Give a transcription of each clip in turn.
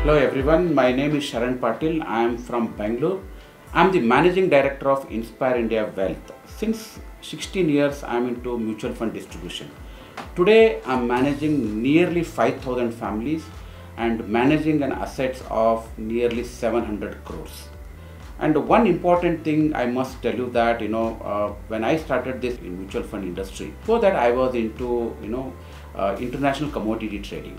Hello everyone, my name is Sharan Patil. I am from Bangalore. I am the Managing Director of Inspire India Wealth. Since 16 years I am into mutual fund distribution. Today I am managing nearly 5,000 families and managing an assets of nearly 700 crores. And one important thing I must tell you that when I started this in mutual fund industry, before that I was into international commodity trading.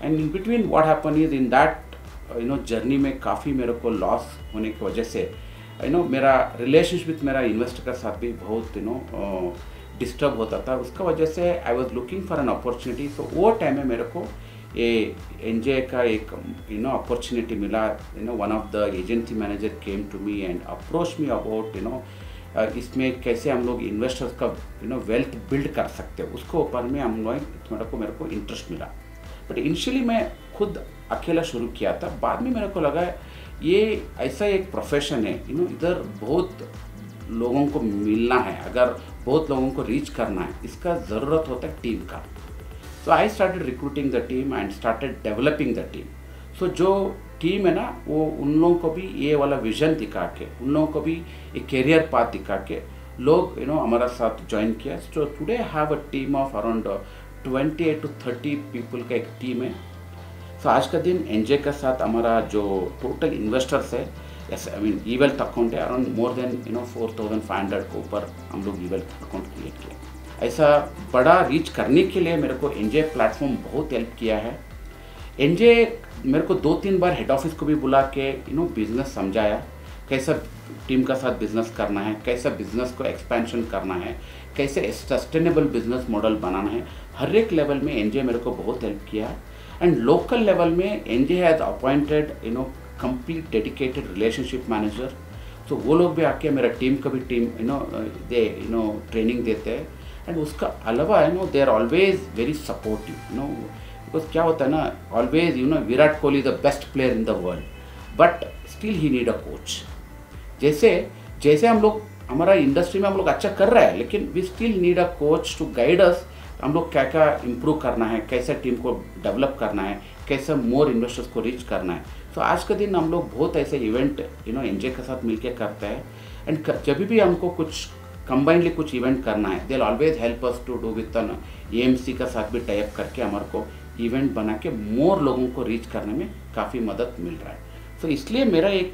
And in between what happen is in that journey में काफ़ी मेरे को loss होने की वजह से मेरा relationship with मेरा इन्वेस्टर के साथ भी बहुत डिस्टर्ब होता था. उसका वजह से I was looking for an opportunity. So वो टाइम में मेरे को ये एनजे का एक अपॉर्चुनिटी मिला. One of the agency manager came to me and approach me about इसमें कैसे हम लोग इन्वेस्टर्स का वेल्थ बिल्ड कर सकते हैं. उसके ऊपर में हम लोग मेरे को इंटरेस्ट मिला. बट इनिशियली मैं खुद अकेला शुरू किया था. बाद में मेरे को लगा ये ऐसा एक प्रोफेशन है, इधर बहुत लोगों को मिलना है, अगर बहुत लोगों को रीच करना है, इसका ज़रूरत होता है टीम का. So I started recruiting the team and started developing the team. So जो टीम है ना, वो उन लोगों को भी ये वाला विजन दिखा के, उन लोगों को भी एक कैरियर पाथ दिखा के लोग हमारा साथ ज्वाइन किया. So today I have a team of around 28 to 30 people का एक टीम है. सो आज का दिन एनजे के साथ हमारा जो टोटल इन्वेस्टर्स है, आई मीन ई-वेल्थ अकाउंट है, अराउंड मोर देन 4,500 के ऊपर हम लोग ई-वेल्थ अकाउंट क्रिएट किए. ऐसा बड़ा रीच करने के लिए मेरे को एनजे प्लेटफॉर्म बहुत हेल्प किया है. एनजे मेरे को 2-3 बार हेड ऑफिस को भी बुला के बिजनेस समझाया, कैसा टीम का साथ बिजनेस करना है, कैसा बिजनेस को एक्सपेंशन करना है, कैसे सस्टेनेबल बिजनेस मॉडल बनाना है. हर एक लेवल में एनजे मेरे को बहुत हेल्प किया. एंड लोकल लेवल में NJ has appointed complete dedicated relationship manager. तो वो लोग भी आके मेरा टीम का भी टीम दे ट्रेनिंग देते हैं. एंड उसका अलावा they are always very supportive. Because क्या होता है ना, always Virat Kohli is the best player in the world, but still he need a coach. जैसे हम लोग हमारा इंडस्ट्री में हम लोग अच्छा कर रहे हैं, लेकिन we still need a coach to guide us. हम लोग क्या क्या इम्प्रूव करना है, कैसे टीम को डेवलप करना है, कैसे मोर इन्वेस्टर्स को रीच करना है. तो आज के दिन हम लोग बहुत ऐसे इवेंट एनजे के साथ मिलकर करते हैं. एंड जब भी हमको कुछ कंबाइनली कुछ इवेंट करना है, they always help us to do with AMC का साथ भी टाइप करके हमारे को इवेंट बना के मोर लोगों को रीच करने में काफ़ी मदद मिल रहा है. तो इसलिए मेरा एक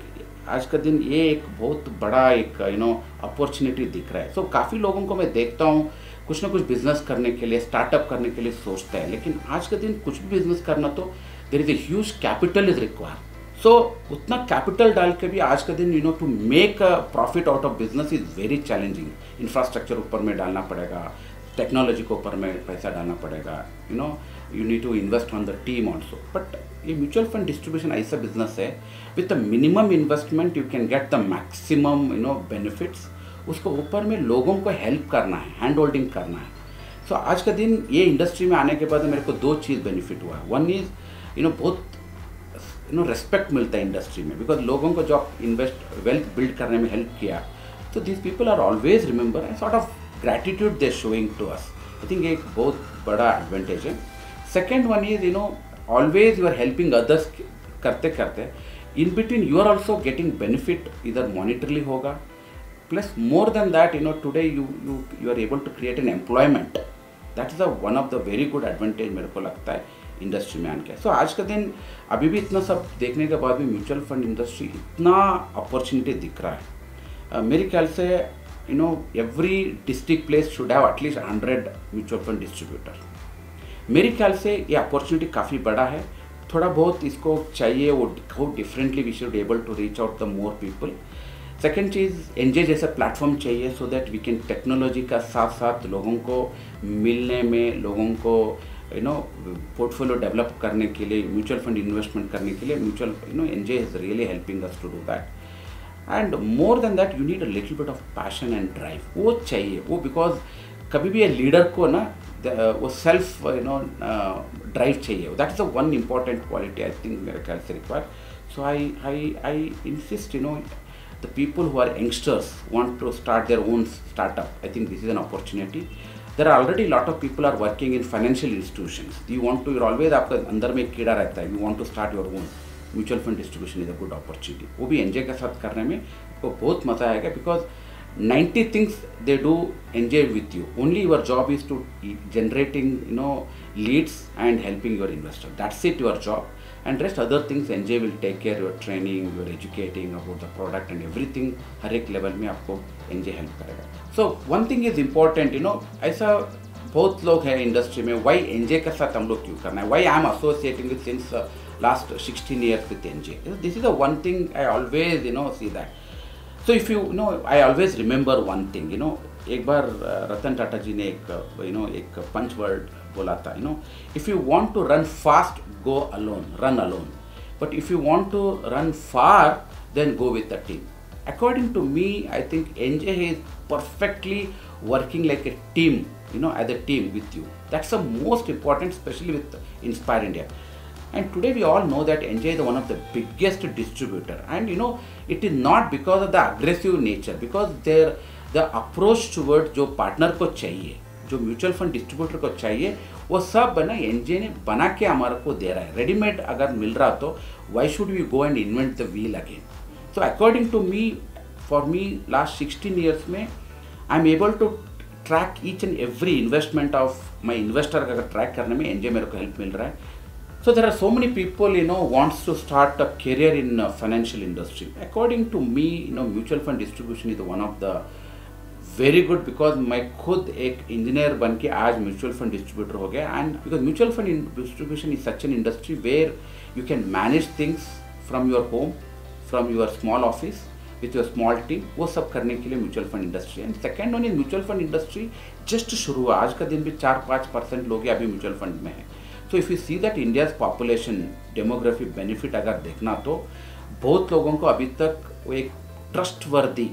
आज का दिन ये एक बहुत बड़ा एक अपॉर्चुनिटी दिख रहा है. सो काफ़ी लोगों को मैं देखता हूँ कुछ ना कुछ बिजनेस करने के लिए, स्टार्टअप करने के लिए सोचते हैं, लेकिन आज के दिन कुछ भी बिजनेस करना तो there is a huge capital is required. So उतना कैपिटल डाल के भी आज के दिन to make a profit out of business is very challenging. Infrastructure ऊपर में डालना पड़ेगा, टेक्नोलॉजी के ऊपर में पैसा डालना पड़ेगा, you need to invest on the team also. But ये म्यूचुअल फंड डिस्ट्रीब्यूशन ऐसा बिजनेस है, with the minimum investment you can get the maximum benefits. उसको ऊपर में लोगों को हेल्प करना है, हैंड होल्डिंग करना है. सो आज का दिन ये इंडस्ट्री में आने के बाद मेरे को 2 चीज़ बेनिफिट हुआ. वन इज़ बहुत रेस्पेक्ट मिलता है इंडस्ट्री में, बिकॉज लोगों को जो वेल्थ बिल्ड करने में हेल्प किया, तो this people are always remember and sort of gratitude they showing to us. I think एक बहुत बड़ा एडवांटेज है. Second one is always you are helping others. करते करते in between you are also getting benefit, इधर monetarily होगा, plus more than that today you are able to create an employment. that is one of the very good advantage मेरे को लगता है industry में आने. सो आज का दिन अभी भी इतना सब देखने के बाद भी म्यूचुअल फंड इंडस्ट्री इतना अपॉर्चुनिटी दिख रहा है. मेरे ख्याल से every district place should have at least 100 mutual fund distributor. मेरे ख्याल से ये अपॉर्चुनिटी काफ़ी बड़ा है. थोड़ा बहुत इसको चाहिए, वो how differently we should able to reach out the more people. Second चीज़, एनजे जैसा प्लेटफॉर्म चाहिए, so that we can technology का साथ साथ लोगों को मिलने में, लोगों को पोर्टफोलियो डेवलप करने के लिए, म्यूचुअल फंड इन्वेस्टमेंट करने के लिए mutual NJ is really helping us to do that. And more than that you need a little bit of passion and drive. वो चाहिए, वो बिकॉज कभी भी ये लीडर को ना वो सेल्फ ड्राइव चाहिए. That is the one important quality I think मेरे ख्याल से require. So I insist the people who are youngsters want to start their own startup. I think this is an opportunity. There are already a lot of people are working in financial institutions. You want to, you're always आपका अंदर में एक कीड़ा रहता है, you want to start your own. Mutual fund distribution is a good opportunity. वो भी NJ के साथ करने में आपको बहुत मज़ा आएगा, because 90 things they do NJ with you. Only your job is to generating leads and helping your investor. That's it, your job. And rest other things NJ will take care, your training, your educating about the product and everything. हर एक level में आपको NJ help करेगा। So one thing is important, ऐसा बहुत लोग हैं industry में, why NJ के साथ हम लोग क्यों करना है, why I am associating with since last 16 years with NJ. This is the one thing I always see that. So if I always remember one thing, एक बार रतन टाटा जी ने एक पंच वर्ड बोला था, if you want to run fast, go alone, run alone. But if you want to run far, then go with the team. According to me, I think NJ is perfectly working like a team, as a team with you. That's the most important, especially with Inspire India. And today we all know that NJ is one of the biggest distributor, and it is not because of the aggressive nature, because the approach towards जो partner को चाहिए, जो mutual fund distributor को चाहिए, वो सब ना NJ ने बना के हमारे को दे रहा है। रेडीमेड अगर मिल रहा तो why should we go and invent the wheel again. So according to me, for me last 16 years में I am able to track each and every investment of my investor. अगर ट्रैक करने में NJ मेरे को help मिल रहा है। So there are so many people wants to start a career in financial industry. According to me, mutual fund distribution is one of the very good, because मैं खुद एक इंजीनियर बन के आज म्यूचुअल फंड डिस्ट्रीब्यूटर हो गया। And because mutual fund distribution is such an industry where you can manage things from your home, from your small office with your small team. वो सब करने के लिए mutual fund industry. And second one is mutual fund industry just शुरू हुआ, आज का दिन भी 4-5% लोग अभी म्यूचुअल फंड में है। So if you see that India's population demography benefit अगर देखना तो बहुत लोगों को अभी तक वो एक ट्रस्टवर्दी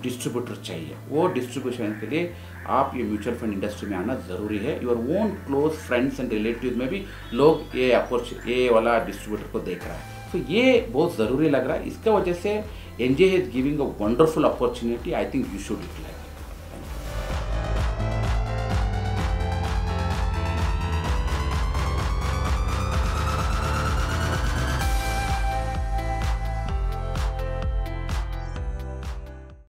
डिस्ट्रीब्यूटर चाहिए। वो डिस्ट्रीब्यूशन के लिए आप ये म्यूचुअल फंड इंडस्ट्री में आना ज़रूरी है। Your own close friends and relative में भी लोग ये वाला डिस्ट्रीब्यूटर को देख रहा है। तो ये बहुत ज़रूरी लग रहा है। इसका वजह से NJ is giving a wonderful opportunity. I think you should utilise.